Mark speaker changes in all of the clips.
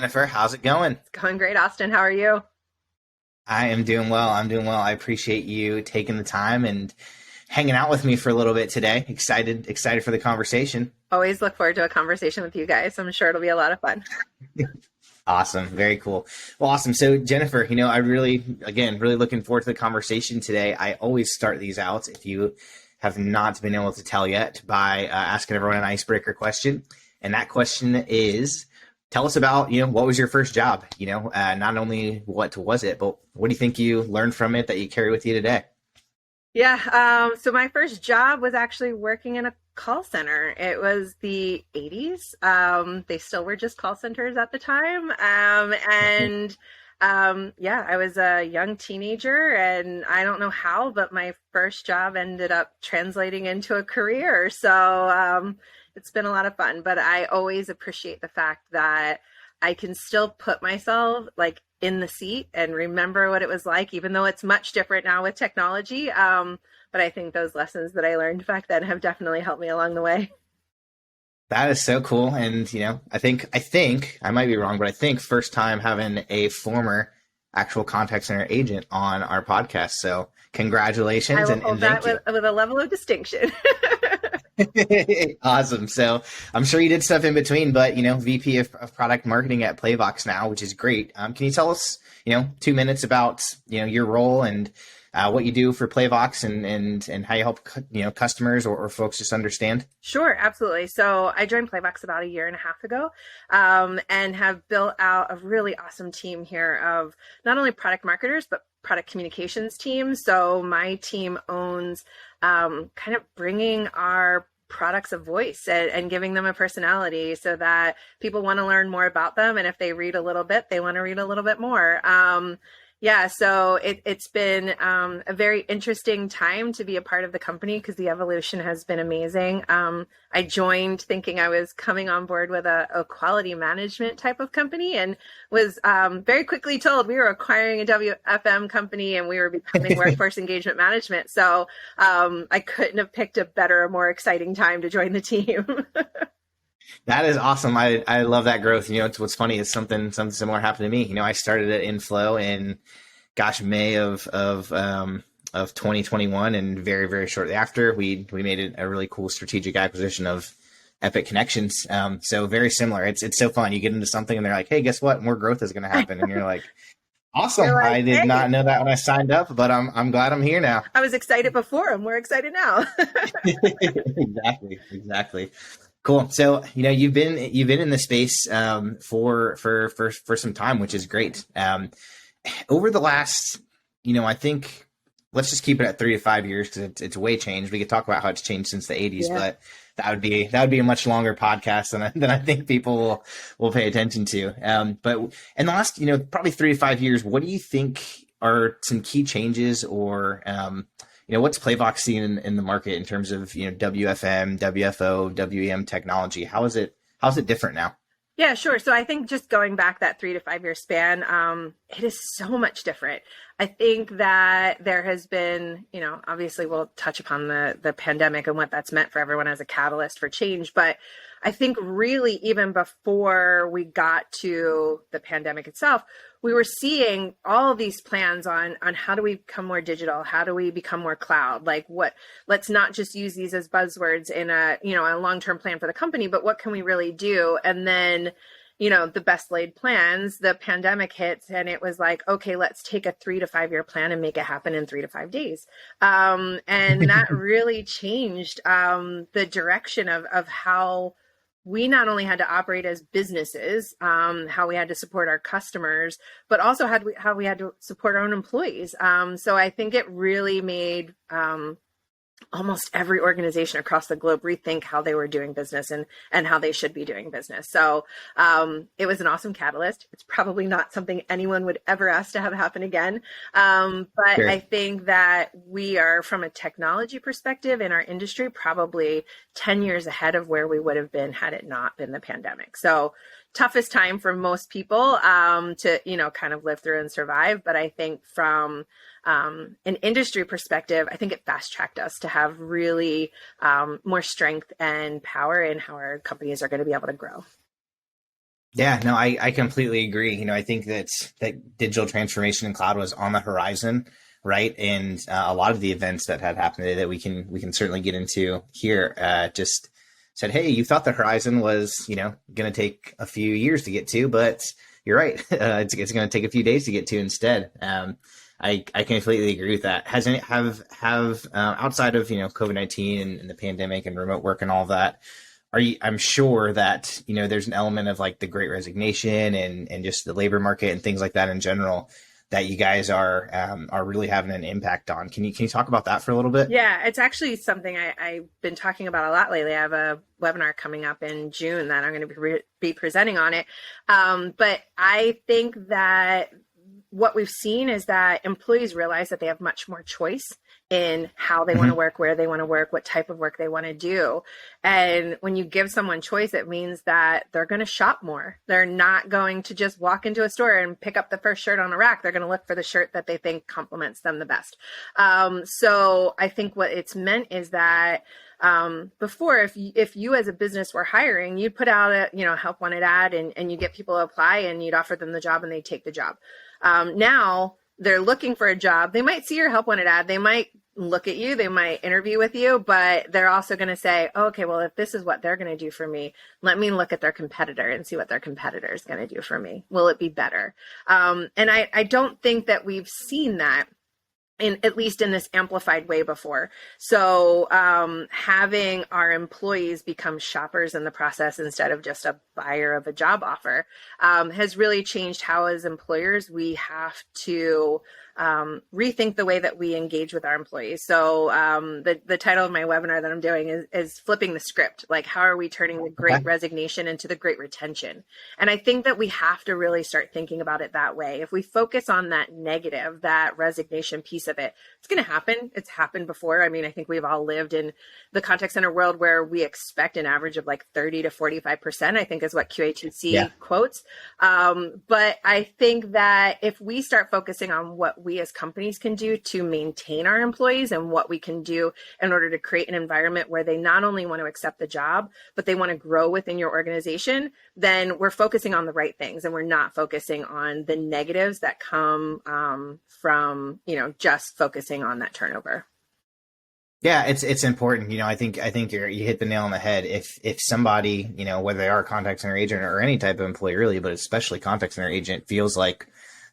Speaker 1: Jennifer. How's it going?
Speaker 2: Going great, Austin. How are you?
Speaker 1: I am doing well. I'm doing well. I appreciate you taking the time and hanging out with me for a little bit today. Excited for the conversation.
Speaker 2: Always look forward to a conversation with you guys. I'm sure it'll be a lot of fun.
Speaker 1: Awesome. Very cool. Well, awesome. So Jennifer, I really looking forward to the conversation today. I always start these out, if you have not been able to tell yet, by asking everyone an icebreaker question. And that question is, tell us about, what was your first job? Not only what was it, but what do you think you learned from it that you carry with you today?
Speaker 2: Yeah. So my first job was actually working in a call center. It was the 80s. They still were just call centers at the time. Yeah, I was a young teenager, and I don't know how, but my first job ended up translating into a career. So it's been a lot of fun, but I always appreciate the fact that I can still put myself like in the seat and remember what it was like, even though it's much different now with technology. But I think those lessons that I learned back then have definitely helped me along the way.
Speaker 1: That is so cool. And, I think I might be wrong, but I think first time having a former actual contact center agent on our podcast. So
Speaker 2: I
Speaker 1: congratulations
Speaker 2: will
Speaker 1: and
Speaker 2: hold that
Speaker 1: thank you.
Speaker 2: with a level of distinction.
Speaker 1: Awesome. So I'm sure you did stuff in between, but VP of product marketing at Playvox now, which is great. Can you tell us, 2 minutes about, your role and what you do for Playvox and how you help, customers or folks just understand?
Speaker 2: Sure, absolutely. So I joined Playvox about a year and a half ago, and have built out a really awesome team here of not only product marketers, but product communications team. So my team owns kind of bringing our products a voice and giving them a personality so that people want to learn more about them. And if they read a little bit, they want to read a little bit more. Yeah, so it's been a very interesting time to be a part of the company because the evolution has been amazing. I joined thinking I was coming on board with a quality management type of company and was very quickly told we were acquiring a WFM company and we were becoming workforce engagement management. So I couldn't have picked a better, more exciting time to join the team.
Speaker 1: That is awesome. I love that growth. It's what's funny is something similar happened to me. I started at Inflow in, May of 2021, and very, very shortly after we made a really cool strategic acquisition of Epic Connections. So very similar. It's so fun. You get into something and they're like, hey, guess what? More growth is going to happen, and you're like, awesome.
Speaker 2: You're like,
Speaker 1: I did
Speaker 2: hey,
Speaker 1: not know that when I signed up, but I'm glad I'm here now.
Speaker 2: I was excited before and we're excited now.
Speaker 1: Exactly. Cool. So, you've been in the space for some time, which is great. Over the last, I think let's just keep it at 3 to 5 years because it's way changed. We could talk about how it's changed since the 80s,
Speaker 2: Yeah.
Speaker 1: but that would be a much longer podcast than I think people will pay attention to. But in the last, probably 3 to 5 years, what do you think are some key changes or what's Playvox seeing in the market in terms of, WFM, WFO, WEM technology? How's it different now?
Speaker 2: Yeah, sure. So I think just going back that 3 to 5 year span, it is so much different. I think that there has been, obviously we'll touch upon the pandemic and what that's meant for everyone as a catalyst for change. But I think really even before we got to the pandemic itself, we were seeing all of these plans on how do we become more digital? How do we become more cloud? Like let's not just use these as buzzwords in a long-term plan for the company, but what can we really do? And then, the best laid plans, the pandemic hits and it was like, okay, let's take a 3 to 5 year plan and make it happen in 3 to 5 days. And that really changed the direction of how we not only had to operate as businesses, how we had to support our customers, but also how we had to support our own employees. So I think it really made almost every organization across the globe rethink how they were doing business and how they should be doing business. So it was an awesome catalyst. It's probably not something anyone would ever ask to have happen again. But
Speaker 1: Sure.
Speaker 2: I think that we are, from a technology perspective in our industry, probably 10 years ahead of where we would have been had it not been the pandemic. So toughest time for most people to, kind of live through and survive. But I think from an industry perspective, I think it fast tracked us to have really more strength and power in how our companies are going to be able to grow.
Speaker 1: Yeah, no, I completely agree. I think that digital transformation in cloud was on the horizon, right? And a lot of the events that had happened today that we can certainly get into here just said, hey, you thought the horizon was going to take a few years to get to, but you're right. It's going to take a few days to get to instead. I completely agree with that. Has any have outside of COVID-19 and the pandemic and remote work and all that, I'm sure that there's an element of like the Great Resignation and just the labor market and things like that in general that you guys are really having an impact on. Can you talk about that for a little bit?
Speaker 2: Yeah, it's actually something I've been talking about a lot lately. I have a webinar coming up in June that I'm going to be presenting on it. But I think that what we've seen is that employees realize that they have much more choice in how they want to
Speaker 1: Mm-hmm.
Speaker 2: work, where they want to work, what type of work they want to do. And when you give someone choice, it means that they're going to shop more. They're not going to just walk into a store and pick up the first shirt on a rack. They're going to look for the shirt that they think complements them the best. So I think what it's meant is that before, if you as a business were hiring, you'd put out a help wanted ad and you get people to apply and you'd offer them the job and they take the job. Now they're looking for a job. They might see your help wanted ad. They might look at you. They might interview with you, but they're also going to say, oh, okay, well, if this is what they're going to do for me, let me look at their competitor and see what their competitor is going to do for me. Will it be better? And I don't think that we've seen that at least in this amplified way before. So having our employees become shoppers in the process instead of just a buyer of a job offer has really changed how as employers we have to rethink the way that we engage with our employees. So the title of my webinar that I'm doing is flipping the script. Like, how are we turning the great resignation into the great retention? And I think that we have to really start thinking about it that way. If we focus on that negative, that resignation piece of it, it's going to happen. It's happened before. I mean, I think we've all lived in the contact center world where we expect an average of like 30 to 45%, I think is what QATC quotes. But I think that if we start focusing on what we as companies can do to maintain our employees and what we can do in order to create an environment where they not only want to accept the job, but they want to grow within your organization, then we're focusing on the right things and we're not focusing on the negatives that come from, just focusing on that turnover.
Speaker 1: Yeah, it's important. I think you hit the nail on the head. If somebody, whether they are a contact center agent or any type of employee really, but especially contact center agent, feels like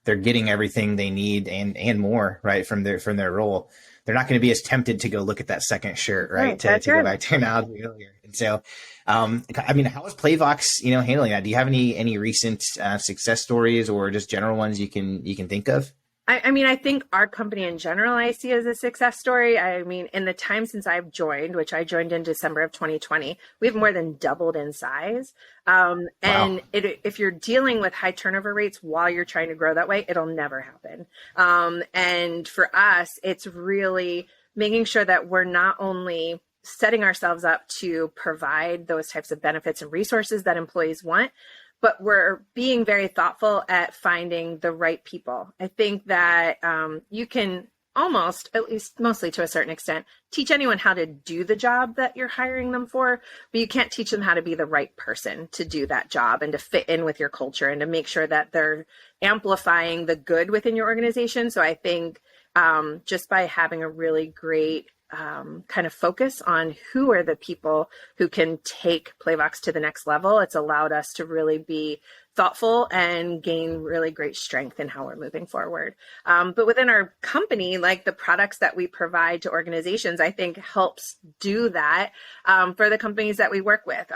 Speaker 1: they're getting everything they need and more, right, from their role, they're not going to be as tempted to go look at that second shirt, right? To go back to an analogy earlier. And so, I mean, how is Playvox, handling that? Do you have any recent success stories or just general ones you can think of?
Speaker 2: I mean, I think our company in general, I see as a success story. I mean, in the time since I've joined, which I joined in December of 2020, we've more than doubled in size.
Speaker 1: Wow.
Speaker 2: And if you're dealing with high turnover rates while you're trying to grow that way, it'll never happen. And for us, it's really making sure that we're not only setting ourselves up to provide those types of benefits and resources that employees want, but we're being very thoughtful at finding the right people. I think that you can almost, at least mostly to a certain extent, teach anyone how to do the job that you're hiring them for, but you can't teach them how to be the right person to do that job and to fit in with your culture and to make sure that they're amplifying the good within your organization. So I think just by having a really great kind of focus on who are the people who can take Playvox to the next level, it's allowed us to really be thoughtful and gain really great strength in how we're moving forward. But within our company, like the products that we provide to organizations, I think helps do that for the companies that we work with.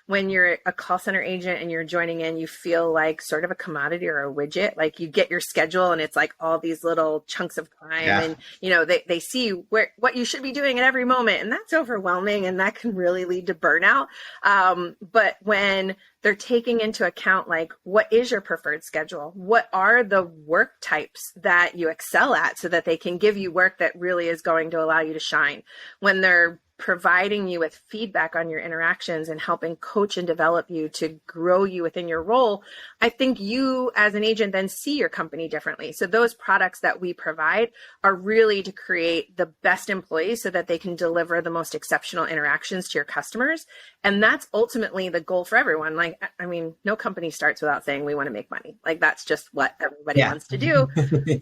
Speaker 2: When you're a call center agent and you're joining in, you feel like sort of a commodity or a widget. Like you get your schedule and it's like all these little chunks of time and, they see what you should be doing at every moment. And that's overwhelming and that can really lead to burnout. But when they're taking into account, like, what is your preferred schedule? What are the work types that you excel at so that they can give you work that really is going to allow you to shine? When they're providing you with feedback on your interactions and helping coach and develop you to grow you within your role, I think you as an agent then see your company differently. So those products that we provide are really to create the best employees so that they can deliver the most exceptional interactions to your customers. And that's ultimately the goal for everyone. Like, I mean, no company starts without saying we want to make money. Like, that's just what everybody wants to do.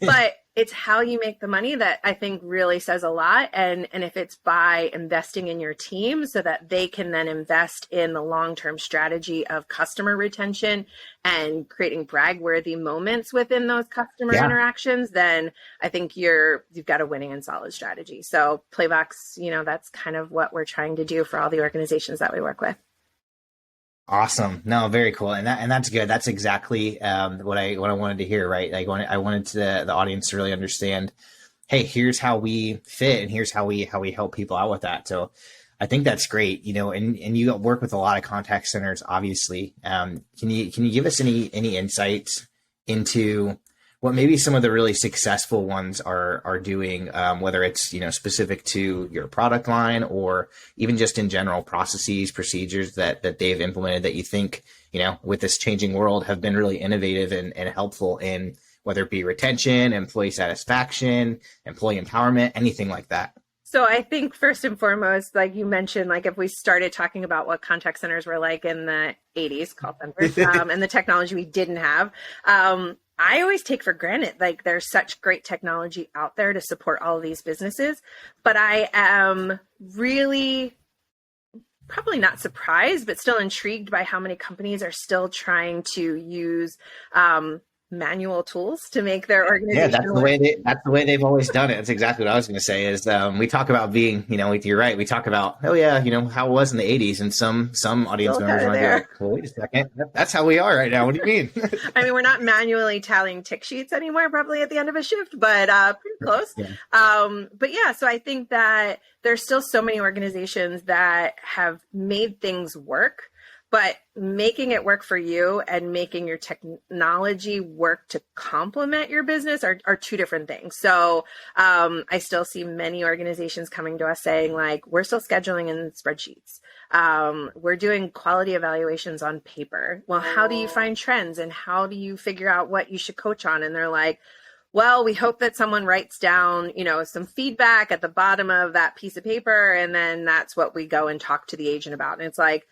Speaker 2: But it's how you make the money that I think really says a lot. And if it's by investing in your team so that they can then invest in the long-term strategy of customer retention and creating brag-worthy moments within those customer interactions, then I think you've got a winning and solid strategy. So Playvox, that's kind of what we're trying to do for all the organizations that we work with.
Speaker 1: Awesome. No, very cool. And that's good. That's exactly what I wanted to hear, right? Like I wanted the audience to really understand, hey, here's how we fit and here's how we help people out with that. So I think that's great, and you work with a lot of contact centers, obviously. Can you give us any insights into what maybe some of the really successful ones are doing, whether it's, specific to your product line or even just in general processes, procedures that they've implemented that you think, with this changing world have been really innovative and helpful in whether it be retention, employee satisfaction, employee empowerment, anything like that?
Speaker 2: So I think first and foremost, like you mentioned, like if we started talking about what contact centers were like in the 80s, call centers, and the technology we didn't have, I always take for granted, like there's such great technology out there to support all of these businesses, but I am really probably not surprised, but still intrigued by how many companies are still trying to use manual tools to make their organization.
Speaker 1: Yeah, that's the way they've always done it. That's exactly what I was going to say is we talk about being, you're right. We talk about, oh yeah, how it was in the 80s, and some audience members might be like, well, wait a second, that's how we are right now. What do you mean?
Speaker 2: I mean, we're not manually tallying tick sheets anymore, probably at the end of a shift, but pretty close. Yeah. But yeah, so I think that there's still so many organizations that have made things work, but making it work for you and making your technology work to complement your business are two different things. So I still see many organizations coming to us saying, like, we're still scheduling in spreadsheets. We're doing quality evaluations on paper. Well, how do you find trends and how do you figure out what you should coach on? And they're like, well, we hope that someone writes down, some feedback at the bottom of that piece of paper. And then that's what we go and talk to the agent about. And it's like,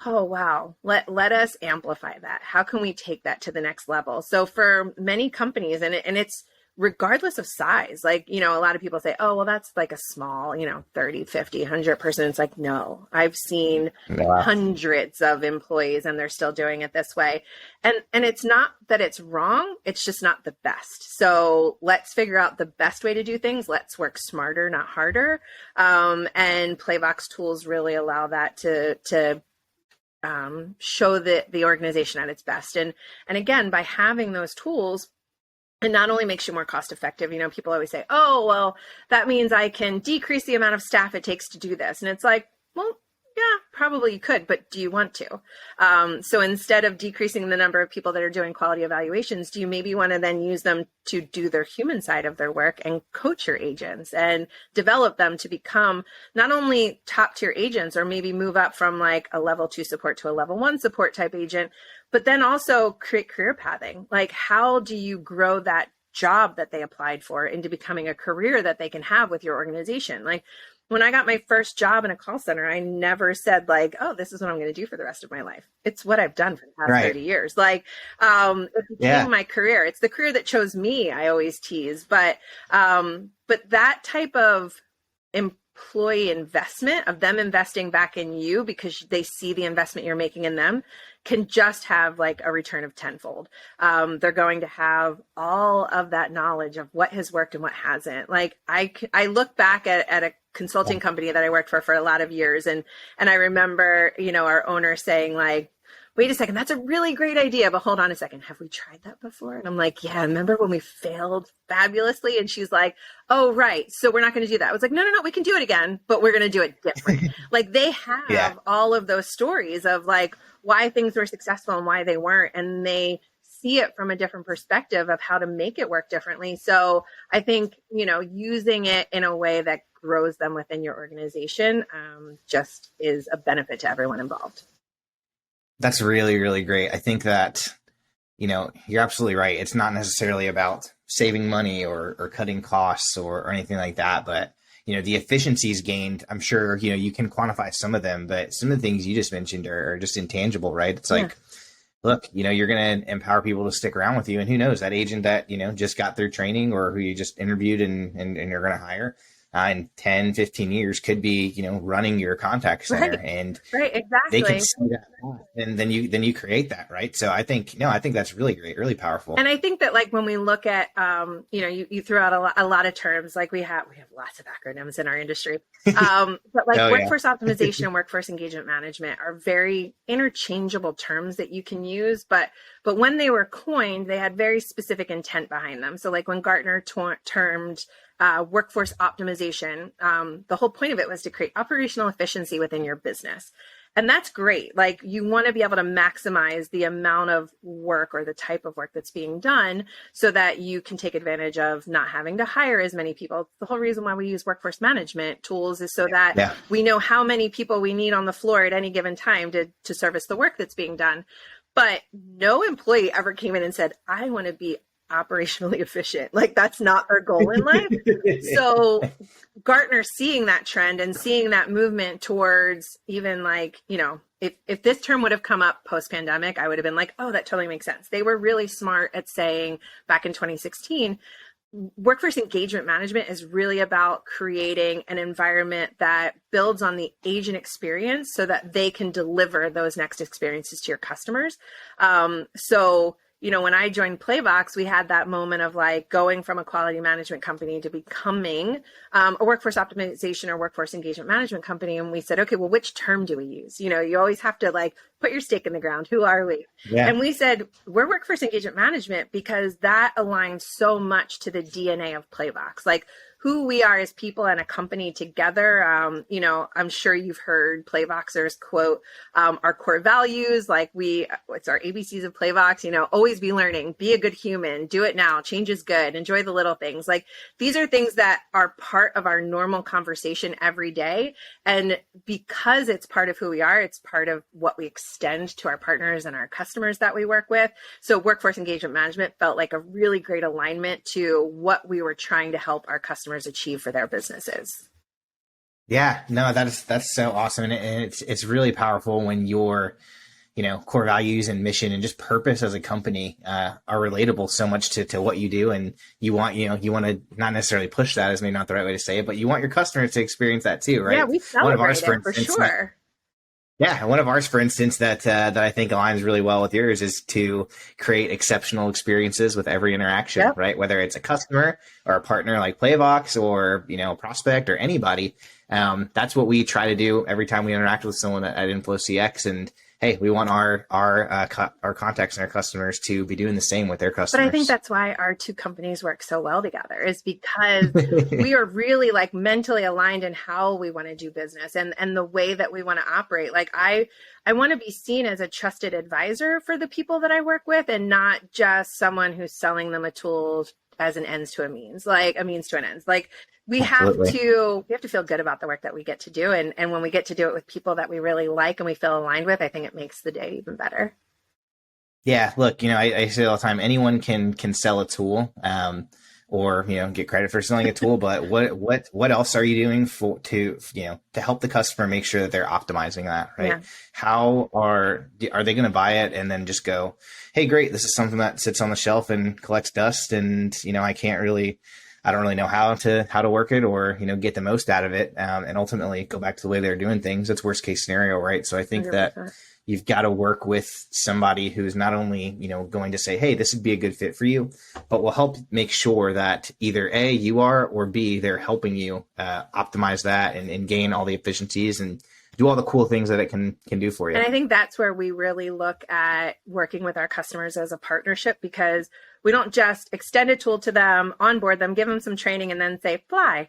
Speaker 2: oh, wow, let us amplify that. How can we take that to the next level? So for many companies, and it's regardless of size, like, a lot of people say, oh, well, that's like a small, 30, 50, 100 person. It's like, no, I've seen hundreds of employees and they're still doing it this way. And it's not that it's wrong. It's just not the best. So let's figure out the best way to do things. Let's work smarter, not harder. And Playvox tools really allow that to show the organization at its best. And again, by having those tools, it not only makes you more cost effective, people always say, oh, well, that means I can decrease the amount of staff it takes to do this. And it's like, well, yeah, probably you could, but do you want to? So instead of decreasing the number of people that are doing quality evaluations, do you maybe want to then use them to do their human side of their work and coach your agents and develop them to become not only top tier agents or maybe move up from like a level 2 support to a level 1 support type agent, but then also create career pathing. Like, how do you grow that job that they applied for into becoming a career that they can have with your organization? Like, when I got my first job in a call center, I never said like, oh, this is what I'm going to do for the rest of my life. It's what I've done for the past 30 years. Like, it became my career. It's the career that chose me, I always tease. But that type of employee investment, of them investing back in you because they see the investment you're making in them, can just have like a return of tenfold. They're going to have all of that knowledge of what has worked and what hasn't. Like, I look back at a consulting company that I worked for a lot of years. And I remember, our owner saying like, wait a second, that's a really great idea, but hold on a second. Have we tried that before? And I'm like, yeah, remember when we failed fabulously? And she's like, oh, right. So we're not going to do that. I was like, no, we can do it again, but we're going to do it different. Like, they have all of those stories of like why things were successful and why they weren't. And they see it from a different perspective of how to make it work differently. So I think, using it in a way that grows them within your organization, just is a benefit to everyone involved.
Speaker 1: That's really, really great. I think that, you're absolutely right. It's not necessarily about saving money or cutting costs or anything like that, but the efficiencies gained, I'm sure, you can quantify some of them, but some of the things you just mentioned are just intangible, right? It's like, look, you're going to empower people to stick around with you. And who knows, that agent that, just got through training or who you just interviewed and you're going to hire in 10, 15 years could be, running your contact center, and they can
Speaker 2: Exactly.
Speaker 1: see that. And then you create that, right? So I think that's really great, really powerful.
Speaker 2: And I think that like when we look at, you threw out a lot of terms, like we have lots of acronyms in our industry, but like workforce optimization and workforce engagement management are very interchangeable terms that you can use, but when they were coined, they had very specific intent behind them. So like when Gartner termed workforce optimization, the whole point of it was to create operational efficiency within your business. And that's great. Like you want to be able to maximize the amount of work or the type of work that's being done so that you can take advantage of not having to hire as many people. The whole reason why we use workforce management tools is so that we know how many people we need on the floor at any given time to service the work that's being done. But no employee ever came in and said, I want to be operationally efficient. Like that's not their goal in life. So Gartner seeing that trend and seeing that movement towards even like, if this term would have come up post-pandemic, I would have been like, oh, that totally makes sense. They were really smart at saying back in 2016, workforce engagement management is really about creating an environment that builds on the agent experience so that they can deliver those next experiences to your customers. So when I joined Playvox, we had that moment of like going from a quality management company to becoming a workforce optimization or workforce engagement management company. And we said, okay, well, which term do we use? You always have to like put your stake in the ground. Who are we? Yeah. And we said, we're workforce engagement management because that aligns so much to the DNA of Playvox. Like who we are as people and a company together. I'm sure you've heard Playvoxers quote our core values, like it's our ABCs of Playvox, always be learning, be a good human, do it now, change is good, enjoy the little things. Like these are things that are part of our normal conversation every day. And because it's part of who we are, it's part of what we extend to our partners and our customers that we work with. So workforce engagement management felt like a really great alignment to what we were trying to help our customers achieve for their businesses.
Speaker 1: Yeah, no, that's so awesome. And it's really powerful when your, core values and mission and just purpose as a company are relatable so much to what you do. And you want to not necessarily push that, is maybe not the right way to say it, but you want your customers to experience that too, right?
Speaker 2: Yeah, we celebrate it for sure.
Speaker 1: Yeah, one of ours, for instance, that I think aligns really well with yours is to create exceptional experiences with every interaction, right? Whether it's a customer or a partner like Playvox or a prospect or anybody, that's what we try to do every time we interact with someone at InflowCX. And hey, we want our contacts and our customers to be doing the same with their customers.
Speaker 2: But I think that's why our two companies work so well together, is because we are really like mentally aligned in how we want to do business and the way that we want to operate. Like I want to be seen as a trusted advisor for the people that I work with, and not just someone who's selling them a tool as an ends to a means, like a means to an ends. Like we have to feel good about the work that we get to do. And when we get to do it with people that we really like and we feel aligned with, I think it makes the day even better.
Speaker 1: Yeah, look, I say all the time, anyone can sell a tool, or get credit for selling a tool, but what else are you doing to help the customer make sure that they're optimizing that, right? Yeah. How are they going to buy it and then just go, hey, great, this is something that sits on the shelf and collects dust, and I don't really know how to work it or get the most out of it, and ultimately go back to the way they're doing things. That's worst case scenario, right? So I think 100%. That you've got to work with somebody who's not only going to say, hey, this would be a good fit for you, but will help make sure that either A, you are, or B, they're helping you optimize that and gain all the efficiencies and do all the cool things that it can do for you.
Speaker 2: And I think that's where we really look at working with our customers as a partnership, because we don't just extend a tool to them, onboard them, give them some training, and then say fly.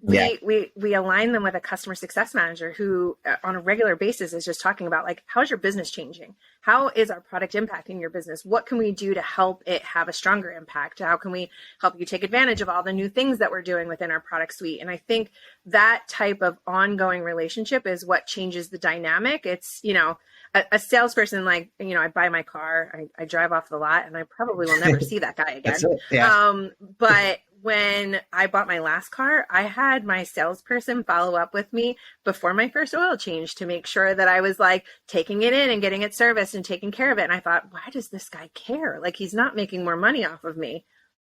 Speaker 2: We align them with a customer success manager who on a regular basis is just talking about like, how's your business changing? How is our product impacting your business? What can we do to help it have a stronger impact? How can we help you take advantage of all the new things that we're doing within our product suite? And I think that type of ongoing relationship is what changes the dynamic. It's, a salesperson, like, I buy my car, I drive off the lot, and I probably will never see that guy again.
Speaker 1: That's it. Yeah.
Speaker 2: But when I bought my last car, I had my salesperson follow up with me before my first oil change to make sure that I was like taking it in and getting it serviced and taking care of it. And I thought, why does this guy care? Like, he's not making more money off of me.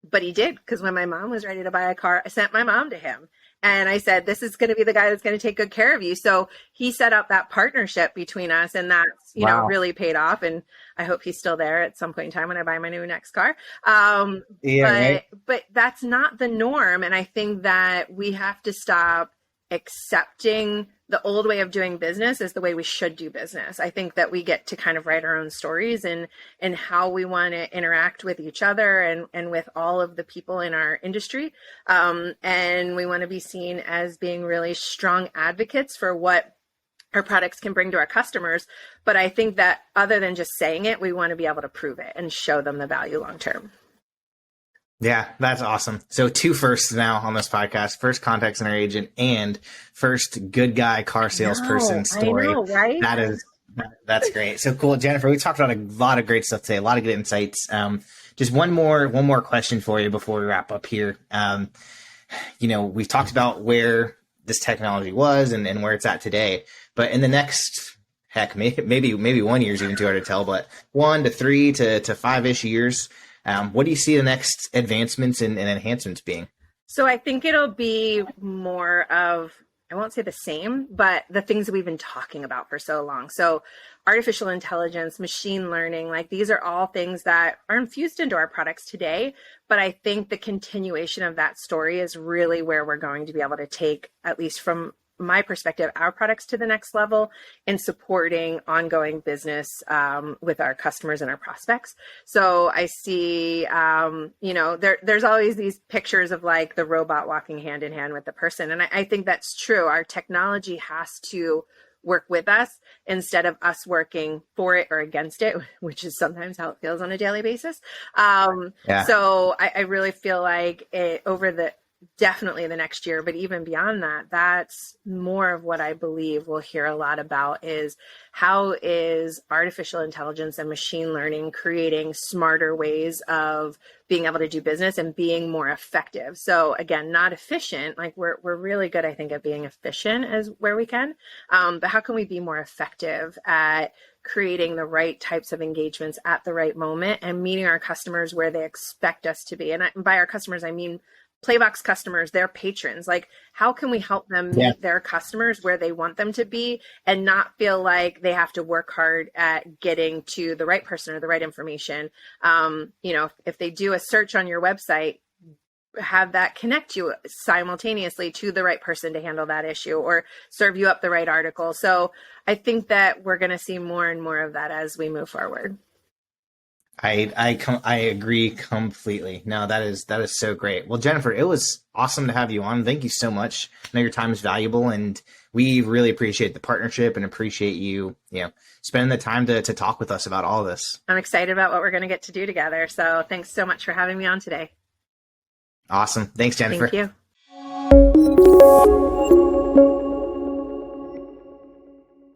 Speaker 2: But he did, because when my mom was ready to buy a car, I sent my mom to him. And I said, this is going to be the guy that's going to take good care of you. So he set up that partnership between us, and that's, really paid off. And I hope he's still there at some point in time when I buy my new next car. But that's not the norm. And I think that we have to stop accepting the old way of doing business is the way we should do business. I think that we get to kind of write our own stories and how we want to interact with each other and with all of the people in our industry. And we want to be seen as being really strong advocates for what our products can bring to our customers. But I think that other than just saying it, we want to be able to prove it and show them the value long term.
Speaker 1: Yeah, that's awesome. So 2 firsts now on this podcast: first contact center agent and first good guy car salesperson story.
Speaker 2: I know, right?
Speaker 1: That's great. So cool. Jennifer, we talked about a lot of great stuff today, a lot of good insights. Just one more question for you before we wrap up here. We've talked about where this technology was and where it's at today, but in the next, maybe 1 year is even too hard to tell, but 1 to 3 to 5-ish years, what do you see the next advancements and enhancements being?
Speaker 2: So I think it'll be more of, I won't say the same, but the things that we've been talking about for so long. So artificial intelligence, machine learning, like these are all things that are infused into our products today. But I think the continuation of that story is really where we're going to be able to take, at least from my perspective, our products to the next level in supporting ongoing business with our customers and our prospects. So I see, there's always these pictures of like the robot walking hand in hand with the person. And I think that's true. Our technology has to work with us instead of us working for it or against it, which is sometimes how it feels on a daily basis. So I really feel like definitely the next year, but even beyond that, that's more of what I believe we'll hear a lot about is how is artificial intelligence and machine learning creating smarter ways of being able to do business and being more effective. So again, not efficient, like we're really good, I think, at being efficient as where we can, but how can we be more effective at creating the right types of engagements at the right moment and meeting our customers where they expect us to be. And by our customers, I mean Playvox customers, their patrons. Like, how can we help them meet their customers where they want them to be and not feel like they have to work hard at getting to the right person or the right information? If they do a search on your website, have that connect you simultaneously to the right person to handle that issue or serve you up the right article. So I think that we're going to see more and more of that as we move forward.
Speaker 1: I agree completely. No, that is so great. Well, Jennifer, it was awesome to have you on. Thank you so much. I know your time is valuable, and we really appreciate the partnership and appreciate you, spending the time to talk with us about all of this.
Speaker 2: I'm excited about what we're going to get to do together. So thanks so much for having me on today.
Speaker 1: Awesome. Thanks, Jennifer.
Speaker 2: Thank you.